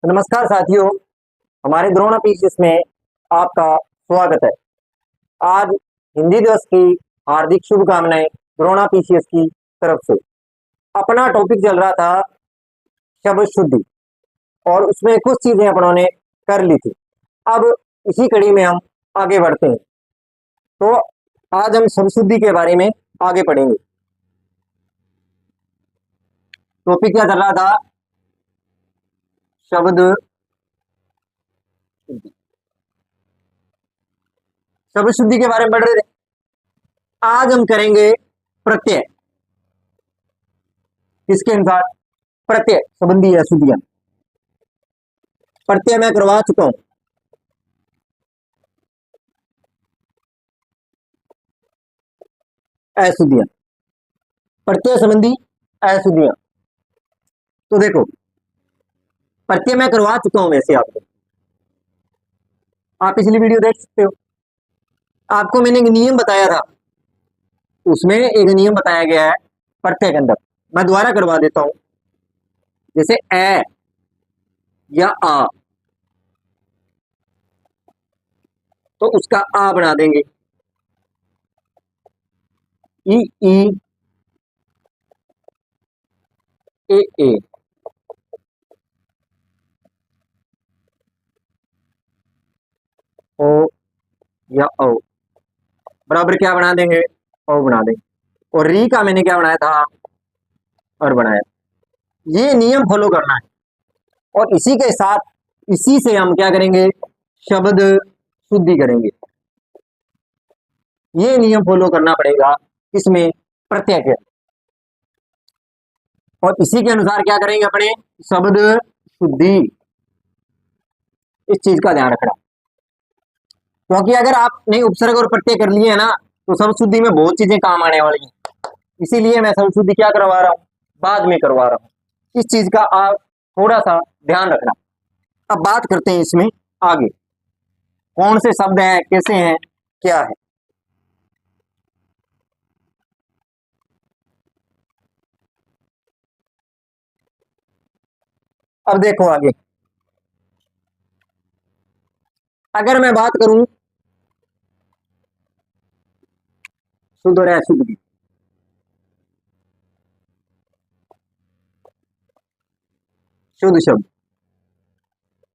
तो नमस्कार साथियों, हमारे द्रोण पीसीएस में आपका स्वागत है। आज हिंदी दिवस की हार्दिक शुभकामनाएं द्रोणा पीसीएस की तरफ से। अपना टॉपिक चल रहा था शब्द शुद्धि और उसमें कुछ चीजें अपनों ने कर ली थी। अब इसी कड़ी में हम आगे बढ़ते हैं। तो आज हम शब्द शुद्धि के बारे में आगे पढ़ेंगे। टॉपिक क्या चल रहा था? शब्द शुद्धि। शब्द शुद्धि के बारे में पढ़ रहे थे। आज हम करेंगे प्रत्यय। किसके अनुसार? प्रत्यय संबंधी अशुद्धियां। प्रत्यय मैं करवा चुका हूं। अशुद्धियां, प्रत्यय संबंधी अशुद्धियां। तो देखो, प्रत्यय मैं करवा चुका हूं। वैसे आपको, आप पिछली वीडियो देख सकते हो। आपको मैंने एक नियम बताया था, उसमें एक नियम बताया गया है प्रत्यय के अंदर। मैं दोबारा करवा देता हूं। जैसे ए या आ, तो उसका आ बना देंगे ई ई ए ओ या ओ बराबर क्या बना देंगे? ओ बना देंगे। और री का मैंने क्या बनाया था? और बनाया। ये नियम फॉलो करना है और इसी के साथ इसी से हम क्या करेंगे? शब्द शुद्धि करेंगे। ये नियम फॉलो करना पड़ेगा इसमें, प्रत्यय के। और इसी के अनुसार क्या करेंगे अपने? शब्द शुद्धि। इस चीज का ध्यान रखना, क्योंकि अगर आपने उपसर्ग और प्रत्यय कर लिए है ना, तो शब्द शुद्धि में बहुत चीजें काम आने वाली हैं। इसीलिए मैं शब्द शुद्धि क्या करवा रहा हूं? बाद में करवा रहा हूं। इस चीज का आप थोड़ा सा ध्यान रखना। अब बात करते हैं इसमें आगे, कौन से शब्द हैं, कैसे हैं, क्या है। अब देखो आगे, अगर मैं बात करूं शुद्ध और अशुद्ध की, शुद्ध शब्द,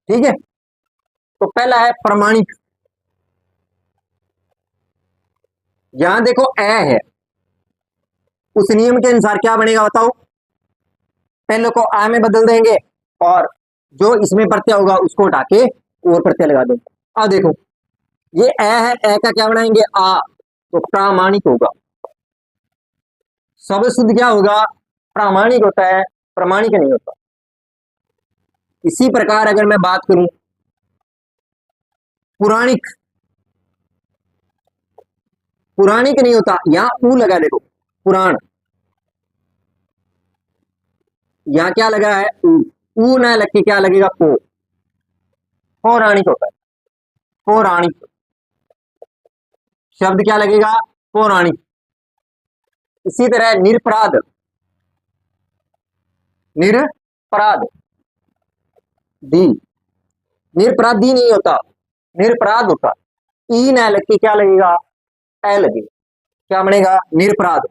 ठीक है। तो पहला है प्रमाणिक। यहां देखो ए है, उस नियम के अनुसार क्या बनेगा बताओ? पहले को आ में बदल देंगे और जो इसमें प्रत्यय होगा उसको हटा के और प्रत्यय लगा देंगे। अब देखो, ये ए है, ए का क्या बनाएंगे? आ, तो प्रामाणिक होगा। शब्द शुद्ध क्या होगा? प्रामाणिक होता है, प्रमाणिक नहीं होता। इसी प्रकार अगर मैं बात करूं पुराणिक, पुराणिक नहीं होता। यहां ऊ लगा, देखो पुराण, यहां क्या लगा है? ऊ ना लग के क्या लगेगा? पो, पौराणिक होता है। पौराणिक शब्द क्या लगेगा? पौराणिक। इसी तरह निरपराध, निरपराध दी, निरपराधी नहीं होता, निरपराध होता। ई ना लग के क्या लगेगा? ए लगेगा। क्या बनेगा? निरपराध।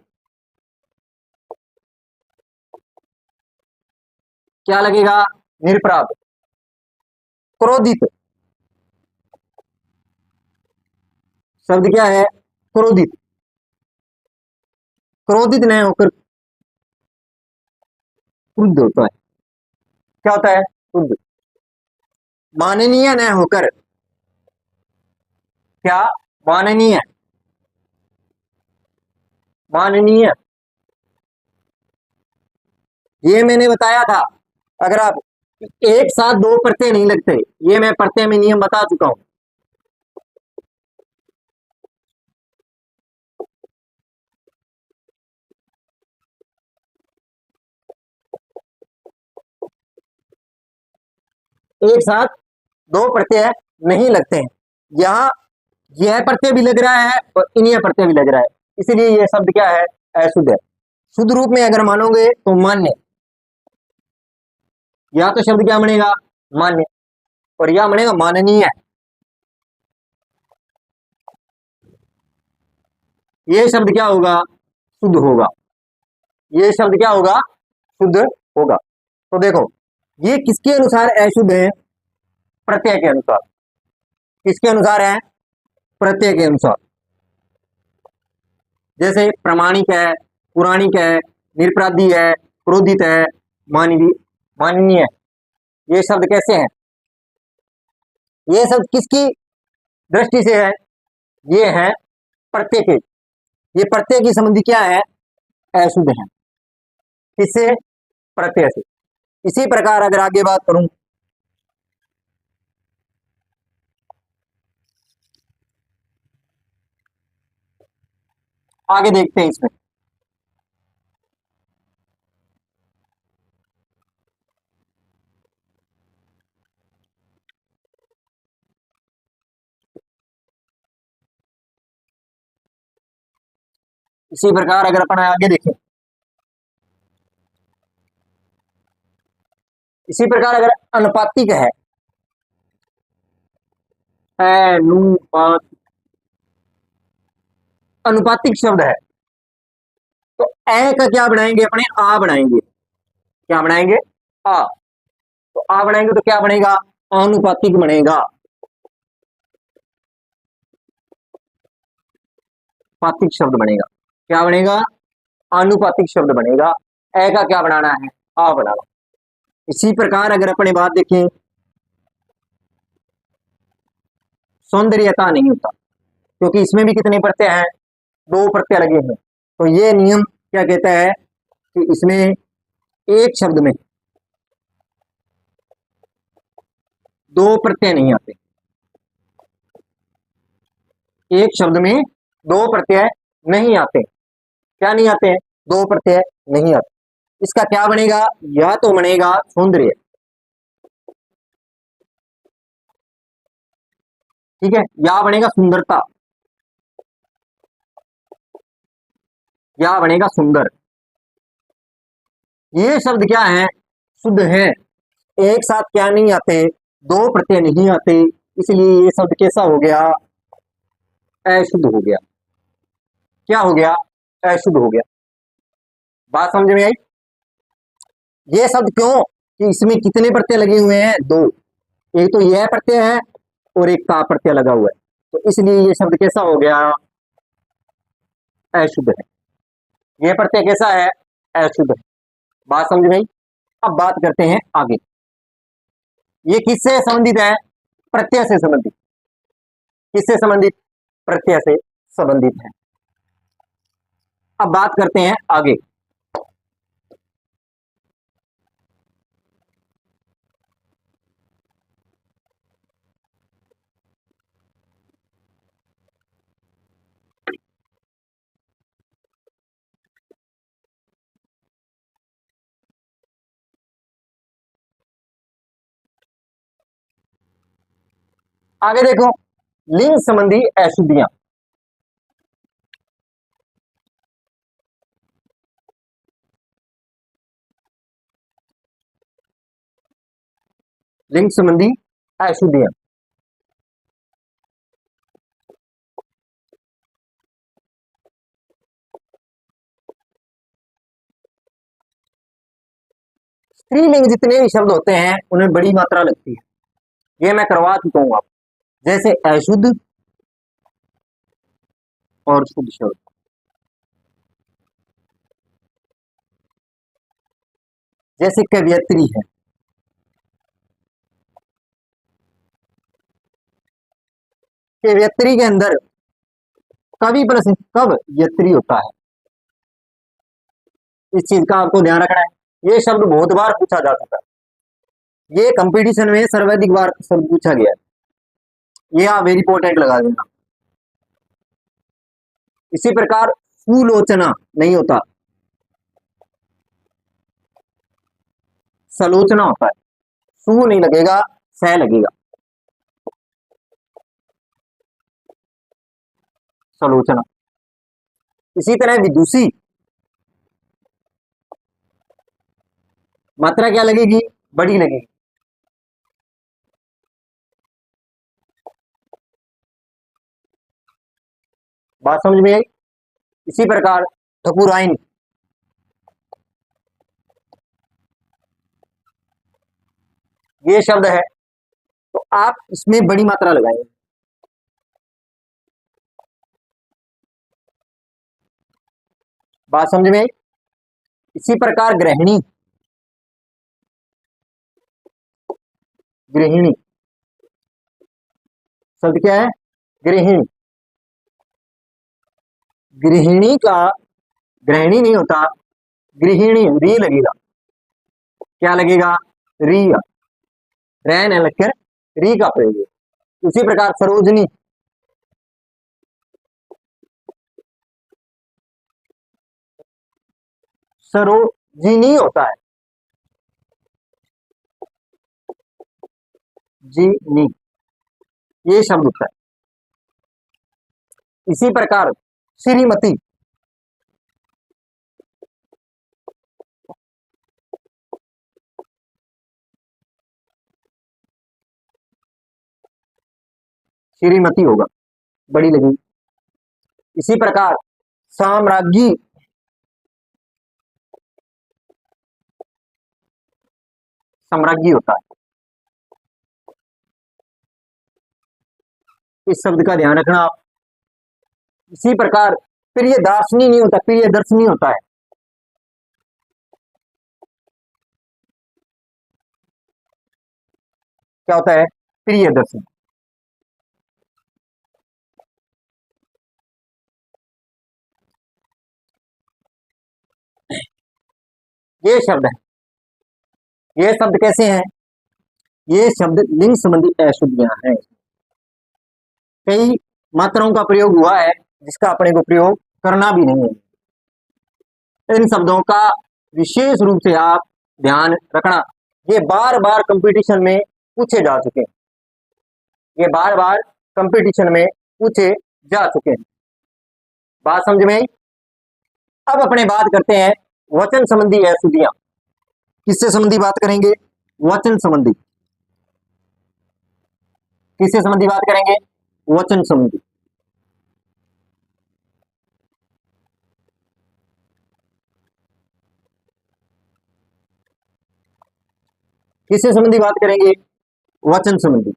क्या लगेगा? निरपराध। क्रोधित शब्द क्या है? क्रोधित। क्रोधित नहीं होकर क्रुद्ध होता है। क्या होता है? क्रुद्ध। माननीय न होकर क्या? माननीय, माननीय। ये मैंने बताया था, अगर आप एक साथ दो प्रत्यय नहीं लगते, ये मैं प्रत्यय में नियम बता चुका हूं। एक साथ दो प्रत्यय नहीं लगते हैं। यहां यह प्रत्यय भी लग रहा है और इन्हीं प्रत्यय भी लग रहा है, इसलिए यह शब्द क्या है? अशुद्ध है। शुद्ध रूप में अगर मानोगे तो मान्य, या तो शब्द क्या बनेगा? मान्य, और यह बनेगा माननीय। ये शब्द क्या होगा? शुद्ध होगा। ये शब्द क्या होगा? शुद्ध होगा। तो देखो, ये किसके अनुसार अशुद्ध है? प्रत्यय के अनुसार। किसके अनुसार है? प्रत्यय के अनुसार। जैसे प्रामाणिक है, पुराणिक है, निरपराधी है, क्रोधित है, मानवीय, माननीय है। ये शब्द कैसे हैं? ये शब्द किसकी दृष्टि से है? ये है प्रत्यय के। ये प्रत्यय की संबंधी क्या है? अशुद्ध है। किससे? प्रत्यय से। इसी प्रकार अगर आगे बात करूं, आगे देखते हैं इसमें। इसी प्रकार अगर अपन आगे देखें, इसी प्रकार अगर अनुपातिक है, अनुपातिक शब्द है, तो ए का क्या बनाएंगे? अपने आ बनाएंगे। क्या बनाएंगे? आ। तो आ बनाएंगे तो क्या बनेगा? अनुपातिक बनेगा। पातिक शब्द बनेगा। क्या बनेगा? अनुपातिक शब्द बनेगा। ए का क्या बनाना है? आ बनाना। इसी प्रकार अगर अपने बात देखें, सौंदर्यता नहीं होता, क्योंकि इसमें भी कितने प्रत्यय हैं? दो प्रत्यय लगे हैं। तो ये नियम क्या कहता है कि इसमें एक शब्द में दो प्रत्यय नहीं आते। एक शब्द में दो प्रत्यय नहीं आते। क्या नहीं आते हैं? दो प्रत्यय नहीं आते। इसका क्या बनेगा? या तो बनेगा सौंदर्य, ठीक है, या बनेगा सुंदरता, या बनेगा सुंदर। ये शब्द क्या है? शुद्ध है। एक साथ क्या नहीं आते? दो प्रत्यय नहीं आते। इसलिए ये शब्द कैसा हो गया? अशुद्ध हो गया। क्या हो गया? अशुद्ध हो गया। बात समझ में आई? ये शब्द क्यों? कि इसमें कितने प्रत्यय लगे हुए हैं? दो। एक तो यह प्रत्यय है और एक का प्रत्यय लगा हुआ है, तो इसलिए ये शब्द कैसा हो गया? अशुद्ध है। ये प्रत्यय कैसा है? अशुद्ध है। बात समझ में आई? अब बात करते हैं आगे। ये किससे संबंधित है? प्रत्यय से संबंधित। किससे संबंधित? प्रत्यय से संबंधित है। अब बात करते हैं आगे। आगे देखो, लिंग संबंधी अशुद्धियां। लिंग संबंधी अशुद्धियां। स्त्रीलिंग जितने भी शब्द होते हैं उनमें बड़ी मात्रा लगती है। ये मैं करवा चुका हूं आप। जैसे अशुद्ध और शुद्ध शब्द। जैसे कवियत्री है, कवियत्री के अंदर कवि प्लस कव यत्री होता है। इस चीज का आपको ध्यान रखना है। ये शब्द बहुत बार पूछा जा चुका है। ये कंपटीशन में सर्वाधिक बार शब्द पूछा गया है। ये आप वेरी इंपॉर्टेंट लगा देना। इसी प्रकार सुलोचना नहीं होता, सलोचना होता है। सु नहीं लगेगा, स लगेगा। सलोचना। इसी तरह विदुषी, मात्रा क्या लगेगी? बड़ी लगेगी। बात समझ में आई। इसी प्रकार ठकुराइन, ये शब्द है तो आप इसमें बड़ी मात्रा लगाएंगे। बात समझ में आई। इसी प्रकार गृहिणी, गृहिणी शब्द क्या है? गृहिणी। गृहिणी का गृहिणी नहीं होता, गृहिणी री लगेगा। क्या लगेगा? री, रैन लगकर री का प्रयोग है। उसी प्रकार सरोजनी, सरोजिनी होता है, जीनी, ये शब्द होता है। इसी प्रकार श्रीमती, श्रीमती होगा, बड़ी लगी। इसी प्रकार साम्राज्ञी, साम्राज्ञी होता है। इस शब्द का ध्यान रखना आप। इसी प्रकार प्रियदर्शनी नहीं होता, प्रियदर्शनी होता है। क्या होता है? प्रियदर्शनी। ये शब्द है। ये शब्द कैसे हैं? ये शब्द लिंग संबंधी अशुद्धियां हैं। कई मात्राओं का प्रयोग हुआ है जिसका अपने को प्रयोग करना भी नहीं है। इन शब्दों का विशेष रूप से आप ध्यान रखना। ये बार बार कंपटीशन में पूछे जा चुके हैं। ये बार बार कंपटीशन में पूछे जा चुके हैं। बात समझ में आई। अब अपने बात करते हैं वचन संबंधी अशुद्धियां। किससे संबंधी बात करेंगे? वचन संबंधी। किससे संबंधी बात करेंगे? वचन संबंधी। किससे संबंधी बात करेंगे? वचन संबंधी।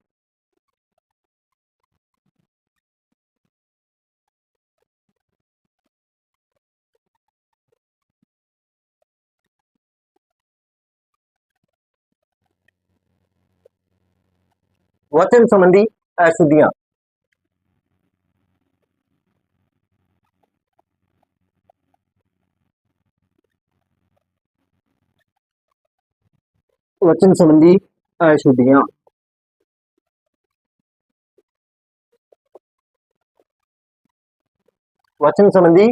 वचन संबंधी अशुद्धियां। वचन संबंधी अशुद्धियां। वचन संबंधी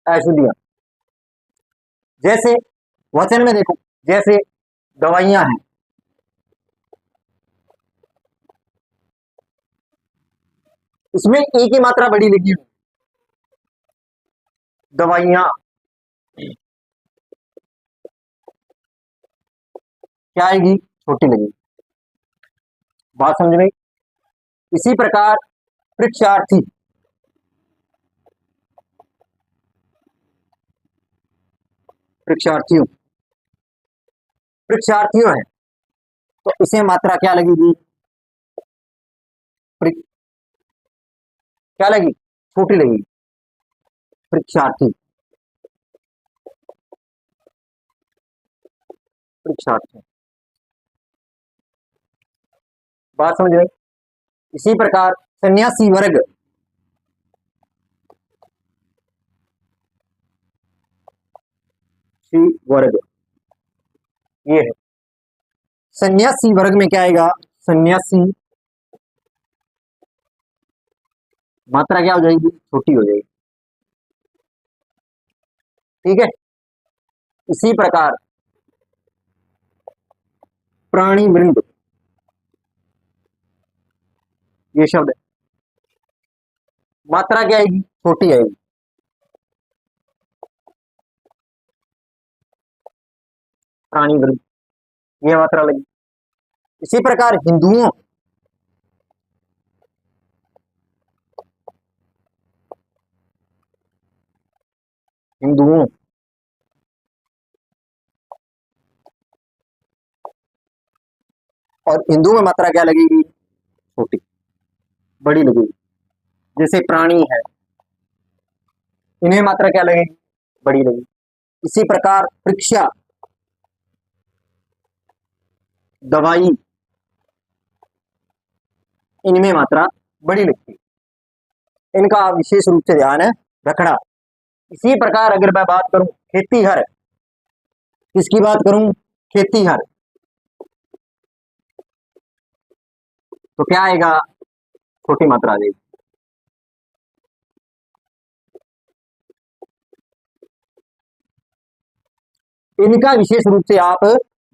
अशुद्धियां जैसे वचन में देखो, जैसे दवाइयां हैं, इसमें ए की मात्रा बड़ी लगी हुई। दवाइयां क्या आएगी? छोटी लगेगी। बात समझ में? इसी प्रकार परीक्षार्थी, परीक्षार्थियों, परीक्षार्थियों है तो इसे मात्रा क्या लगेगी? क्या लगेगी? छोटी लगेगी। परीक्षार्थी, परीक्षार्थी। बात समझ में? इसी प्रकार सन्यासी वर्ग, सी वर्ग, ये है। सन्यासी वर्ग में क्या आएगा? सन्यासी, मात्रा क्या हो जाएगी? छोटी हो जाएगी। ठीक है। इसी प्रकार प्राणी वृंद, ये शब्द है, मात्रा क्या आएगी? छोटी आएगी। प्राणी वृंद, ये मात्रा लगी। इसी प्रकार हिंदुओं, हिंदुओं। और हिंदू में मात्रा क्या लगेगी? छोटी। बड़ी लगेगी। जैसे प्राणी है, इन्हें मात्रा क्या लगेगी? बड़ी लगेगी। इसी प्रकार परीक्षा, दवाई, इनमें मात्रा बड़ी लगती है। इनका विशेष रूप से ध्यान रखना। इसी प्रकार अगर मैं बात करूं खेती हर, किसकी बात करूं? खेती हर, तो क्या आएगा? छोटी मात्रा आ जाएगी। इनका विशेष रूप से आप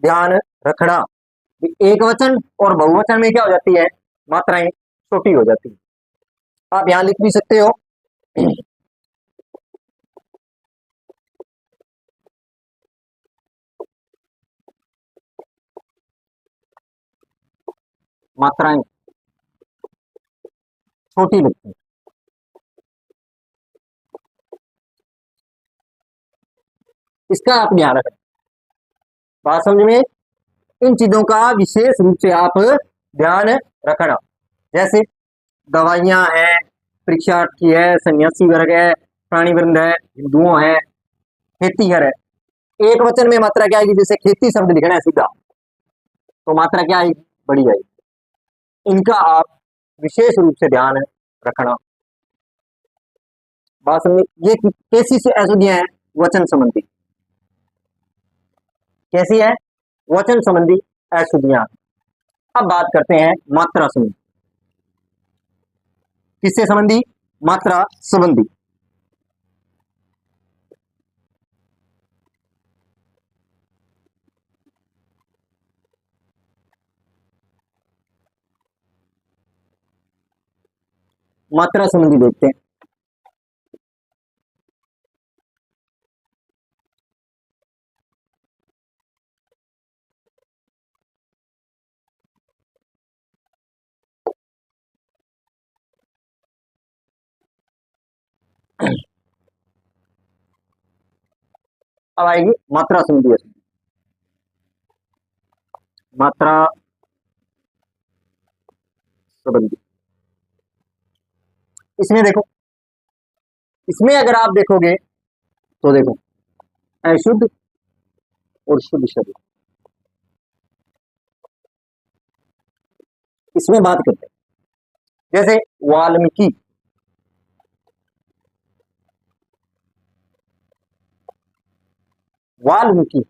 ध्यान रखना। एक वचन और बहुवचन में क्या हो जाती है? मात्राएं छोटी हो जाती है। आप यहां लिख भी सकते हो मात्राएं छोटी लगती है। इसका आप ध्यान रखें। बात समझ में? इन चीजों का विशेष रूप से आप ध्यान रखना। जैसे दवाइयां हैं, परीक्षार्थी है, सन्यासी वर्ग है, प्राणी वृंद है, हिंदुओं है, खेती हर है। एक वचन में मात्रा क्या आएगी? जैसे खेती शब्द लिखना है सीधा, तो मात्रा क्या आएगी? बड़ी आएगी। इनका आप विशेष रूप से ध्यान रखना। बात समझ? ये कैसी से अशुद्धियां हैं? वचन संबंधी। कैसी है? वचन संबंधी अशुद्धियां। अब बात करते हैं मात्रा संबंधी। किससे संबंधी? मात्रा संबंधी। मात्रा संबंधी देखते हैं। अब आएगी मात्रा संबंधी अशुद्धि। मात्रा संबंधी, इसमें देखो, इसमें अगर आप देखोगे तो देखो अशुद्ध और शुद्ध शब्द, इसमें बात करते हैं। जैसे वाल्मीकि, वाल्मीकि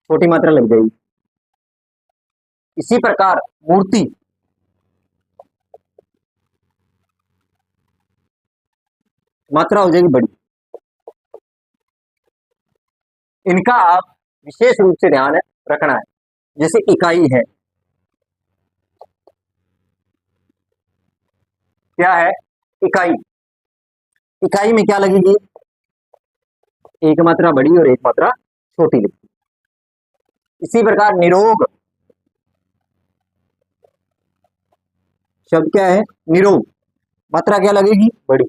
छोटी मात्रा लग जाएगी। इसी प्रकार मूर्ति, मात्रा हो जाएगी बड़ी। इनका आप विशेष रूप से ध्यान रखना है। जैसे इकाई है, क्या है? इकाई। इकाई में क्या लगेगी? एक मात्रा बड़ी और एक मात्रा छोटी लगती। इसी प्रकार निरोग शब्द क्या है? निरोग, मात्रा क्या लगेगी? बड़ी।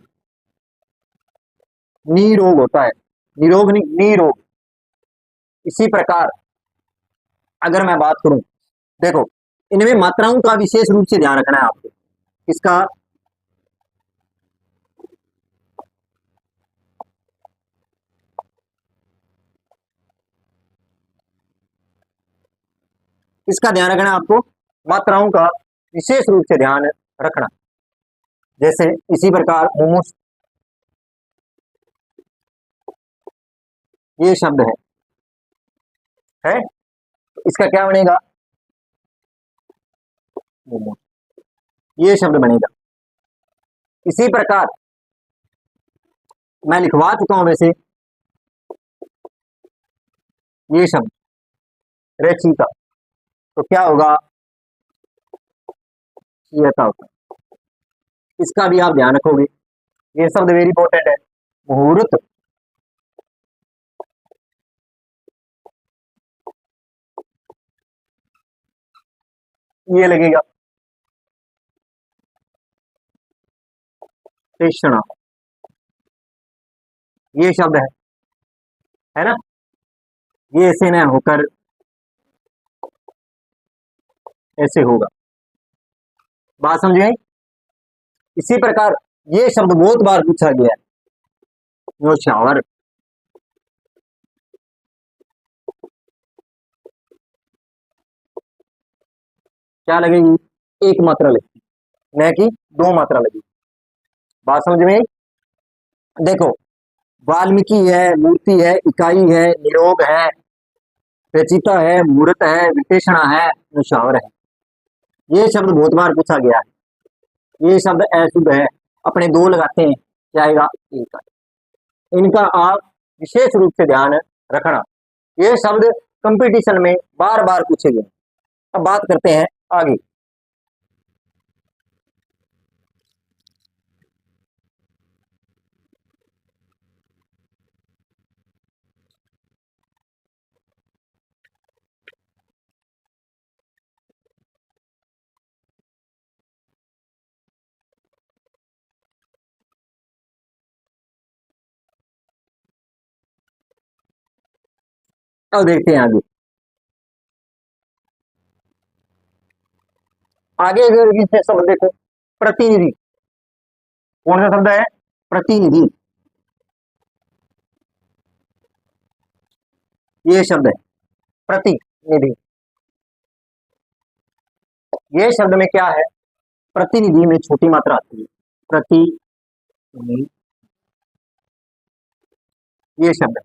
निरोग होता है, निरोग नहीं, निरोग। इसी प्रकार अगर मैं बात करूं, देखो इनमें मात्राओं का विशेष रूप से ध्यान रखना है आपको। इसका इसका ध्यान रखना है आपको। मात्राओं का विशेष रूप से ध्यान रखना। जैसे इसी प्रकार मोमोस, ये शब्द है तो इसका क्या बनेगा? मोमोस, ये शब्द बनेगा। इसी प्रकार मैं लिखवा चुका हूं वैसे ये शब्द रचयिता, तो क्या होगा? रचयिता होता। इसका भी आप ध्यान रखोगे। ये शब्द वेरी इंपॉर्टेंट है। मुहूर्त, ये लगेगा। कृष्णा, ये शब्द है ना, ये ऐसे न होकर ऐसे होगा। बात समझ गई। इसी प्रकार ये शब्द बहुत बार पूछा गया है, न्योछावर। क्या लगेगी? एक मात्रा लगेगी, न कि दो मात्रा लगेगी। बात समझ में आई? देखो, वाल्मीकि है, मूर्ति है, इकाई है, निरोग है, रचिता है, मूर्त है, विशेषणा है, न्योछावर है। ये शब्द बहुत बार पूछा गया है। ये शब्द अशुद्ध है, अपने दो लगाते हैं, क्या आएगा? एक। इनका आप विशेष रूप से ध्यान रखना। ये शब्द कंपटीशन में बार बार पूछे गए। अब बात करते हैं आगे। अब देखते हैं आगे। आगे अगर इसमें शब्द देखो, प्रतिनिधि। कौन सा शब्द है? प्रतिनिधि। ये शब्द है प्रतिनिधि। ये शब्द में क्या है? प्रतिनिधि में छोटी मात्रा आती है, प्रतिनिधि। ये शब्द है।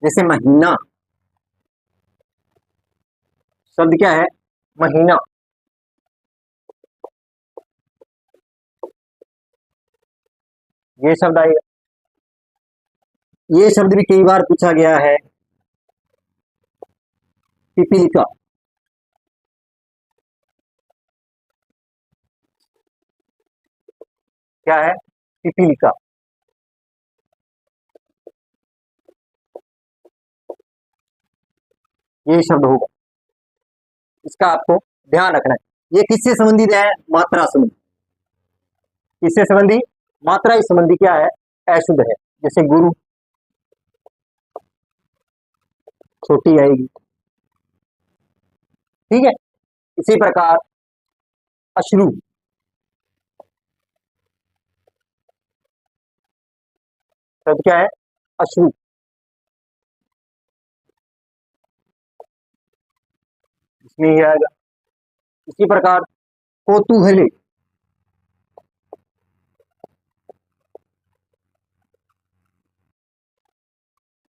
जैसे महीना, शब्द क्या है? महीना। ये शब्द आएगा। ये शब्द भी कई बार पूछा गया है, पिपीलिका। क्या है? पिपीलिका। ये शब्द होगा, इसका आपको ध्यान रखना है। ये किससे संबंधित है? मात्रा संबंधी। किससे संबंधी? मात्रा ही संबंधी क्या है? अशुद्ध है। जैसे गुरु, छोटी आएगी, ठीक है। इसी प्रकार अश्रु, शब्द क्या है? अश्रु। इसमें ही आएगा। इसी प्रकार कौतूहली,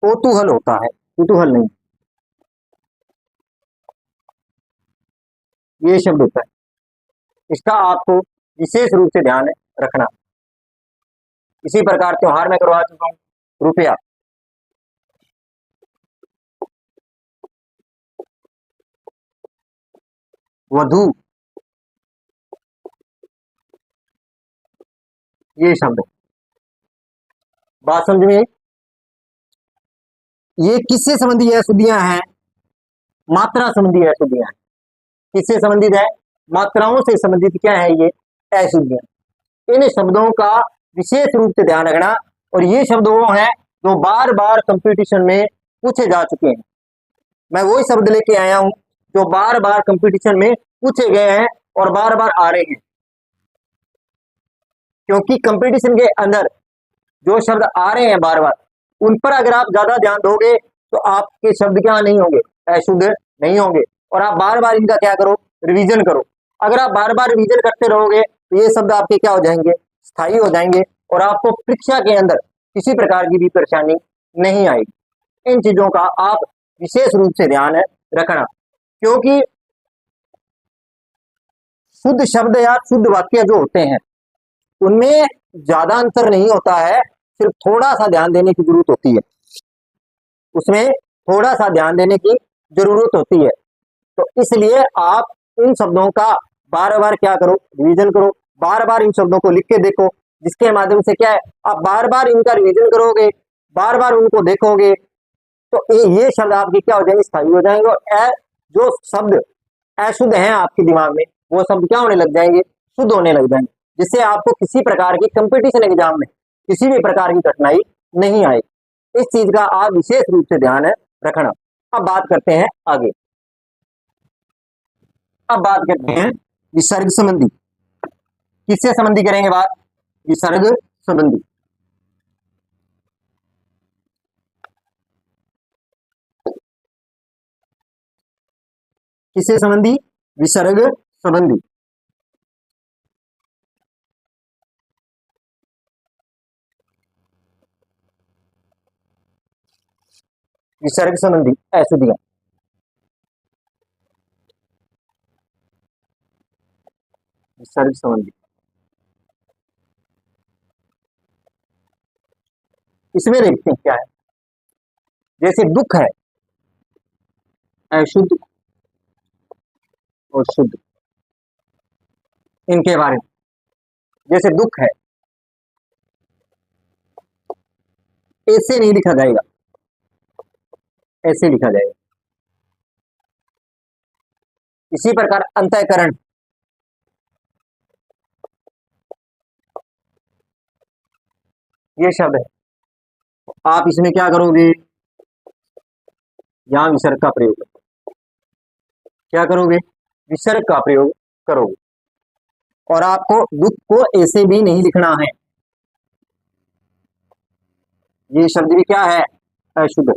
कौतूहल होता है, कुतूहल नहीं। ये शब्द होता है, इसका आपको विशेष रूप से ध्यान रखना। इसी प्रकार त्योहार में करवा चुका हूं, रुपया। वधु, ये शब्द। बात समझ में? ये किससे संबंधी अशुद्धियां हैं? मात्रा संबंधी अशुद्धियां हैं। किससे संबंधित है? मात्राओं से संबंधित क्या है? ये अशुद्धियां। इन शब्दों का विशेष रूप से ध्यान रखना। और ये शब्द वो हैं जो बार बार कंपटीशन में पूछे जा चुके हैं। मैं वही शब्द लेके आया हूं जो बार बार कंपटीशन में पूछे गए हैं और बार बार आ रहे हैं। क्योंकि कंपटीशन के अंदर जो शब्द आ रहे हैं बार बार, उन पर अगर आप ज्यादा ध्यान दोगे तो आपके शब्द क्या नहीं होंगे? अशुद्ध नहीं होंगे। और आप बार बार इनका क्या करो? रिवीजन करो। अगर आप बार बार रिवीजन करते रहोगे तो ये शब्द आपके क्या हो जाएंगे? स्थायी हो जाएंगे और आपको परीक्षा के अंदर किसी प्रकार की भी परेशानी नहीं आएगी। इन चीजों का आप विशेष रूप से ध्यान रखना। क्योंकि शुद्ध शब्द या शुद्ध वाक्य जो होते हैं उनमें ज्यादा अंतर नहीं होता है, सिर्फ थोड़ा सा ध्यान देने की जरूरत होती है। उसमें थोड़ा सा ध्यान देने की जरूरत होती है। तो इसलिए आप इन शब्दों का बार बार क्या करो? रिवीजन करो। बार बार इन शब्दों को लिख के देखो, जिसके माध्यम से क्या है, आप बार बार इनका रिवीजन करोगे, बार बार उनको देखोगे तो ये शब्द आपके क्या हो जाएंगे? स्थायी हो जाएंगे। और जो शब्द अशुद्ध हैं आपके दिमाग में, वो शब्द क्या होने लग जाएंगे? शुद्ध होने लग जाएंगे, जिससे आपको किसी प्रकार की कंपटीशन एग्जाम में किसी भी प्रकार की कठिनाई नहीं आएगी। इस चीज का आप विशेष रूप से ध्यान रखना। अब बात करते हैं आगे। अब बात करते हैं विसर्ग संबंधी। किससे संबंधी करेंगे बात? विसर्ग संबंधी। किससे संबंधी? विसर्ग संबंधी। विसर्ग संबंधी अशुद्धियां। विसर्ग संबंधी, इसमें देखते हैं क्या है। जैसे दुख है, अशुद्ध और शुद्ध, इनके बारे में। जैसे दुख है, ऐसे नहीं लिखा जाएगा, ऐसे लिखा जाएगा। इसी प्रकार अंतःकरण, ये शब्द है, आप इसमें क्या करोगे? यहां विसर्ग का प्रयोग, क्या करोगे? विसर्ग का प्रयोग करोगे। और आपको दुख को ऐसे भी नहीं लिखना है। ये शब्द भी क्या है? अशुद्ध है।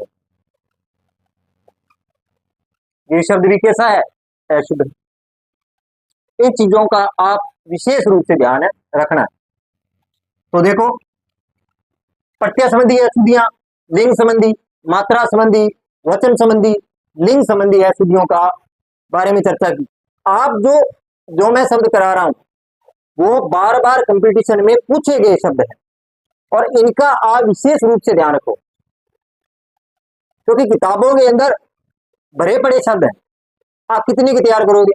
ये शब्द भी कैसा है? अशुद्ध। इन चीजों का आप विशेष रूप से ध्यान रखना है। तो देखो, प्रत्यय संबंधी अशुद्धियां, लिंग संबंधी, मात्रा संबंधी, वचन संबंधी, लिंग संबंधी अशुद्धियों का बारे में चर्चा की। आप जो जो मैं शब्द करा रहा हूं वो बार बार कंपटीशन में पूछे गए शब्द हैं और इनका आप विशेष रूप से ध्यान रखो, क्योंकि किताबों के अंदर भरे पड़े शब्द हैं। आप कितने के तैयार करोगे?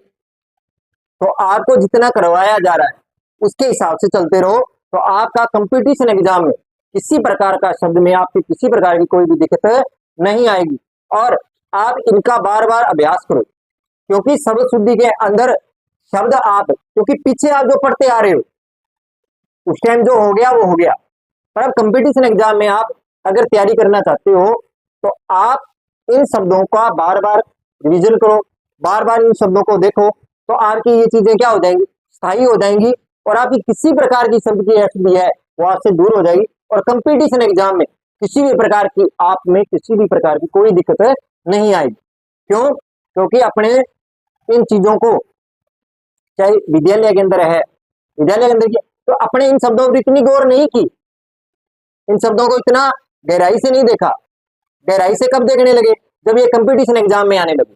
तो आपको जितना करवाया जा रहा है उसके हिसाब से चलते रहो, तो आपका कंपटीशन एग्जाम में किसी प्रकार का शब्द में आपकी किसी प्रकार की कोई भी दिक्कत नहीं आएगी। और आप इनका बार बार अभ्यास करो, क्योंकि शब्द शुद्धि के अंदर शब्द आप, क्योंकि पीछे आप जो पढ़ते आ रहे हो उस टाइम जो हो गया वो हो गया, पर अब कंपटीशन एग्जाम में आप अगर तैयारी करना चाहते हो तो आप इन शब्दों का बार बार रिवीजन करो, बार बार इन शब्दों को देखो, तो आपकी ये चीजें क्या हो जाएंगी? स्थायी हो जाएंगी और आपकी किसी प्रकार की शब्द की एफडी है वो आपसे दूर हो जाएगी और कंपटीशन एग्जाम में किसी भी प्रकार की आप में किसी भी प्रकार की कोई दिक्कत नहीं आएगी। क्यों? क्योंकि अपने इन चीजों को, चाहे विद्यालय के अंदर है, विद्यालय के अंदर की, तो अपने इन शब्दों पर इतनी गौर नहीं की, इन शब्दों को इतना गहराई से नहीं देखा। गहराई से कब देखने लगे? जब ये कंपटीशन एग्जाम में आने लगे।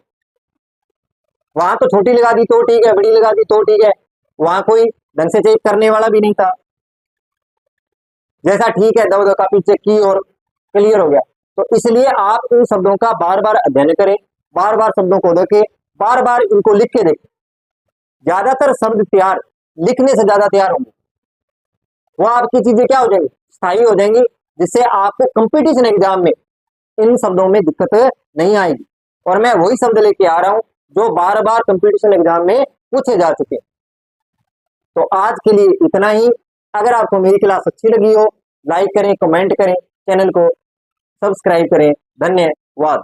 वहां तो छोटी लगा दी तो ठीक है, बड़ी लगा दी तो ठीक है, वहां कोई ढंग से चेक करने वाला भी नहीं था। जैसा ठीक है दो दो कापी चेक की और क्लियर हो गया। तो इसलिए आप इन शब्दों का बार बार अध्ययन करें, बार बार शब्दों को देखें, बार बार इनको लिख के देखें। ज्यादातर शब्द तैयार लिखने से ज्यादा तैयार होंगे, वो आपकी चीजें क्या हो जाएंगी? स्थायी हो जाएंगी, जिससे आपको कंपटीशन एग्जाम में इन शब्दों में दिक्कत नहीं आएगी। और मैं वही शब्द लेके आ रहा हूं जो बार बार कंपटीशन एग्जाम में पूछे जा चुके हैं। तो आज के लिए इतना ही। अगर आपको मेरी क्लास अच्छी लगी हो, लाइक करें, कमेंट करें, चैनल को सब्सक्राइब करें। धन्यवाद।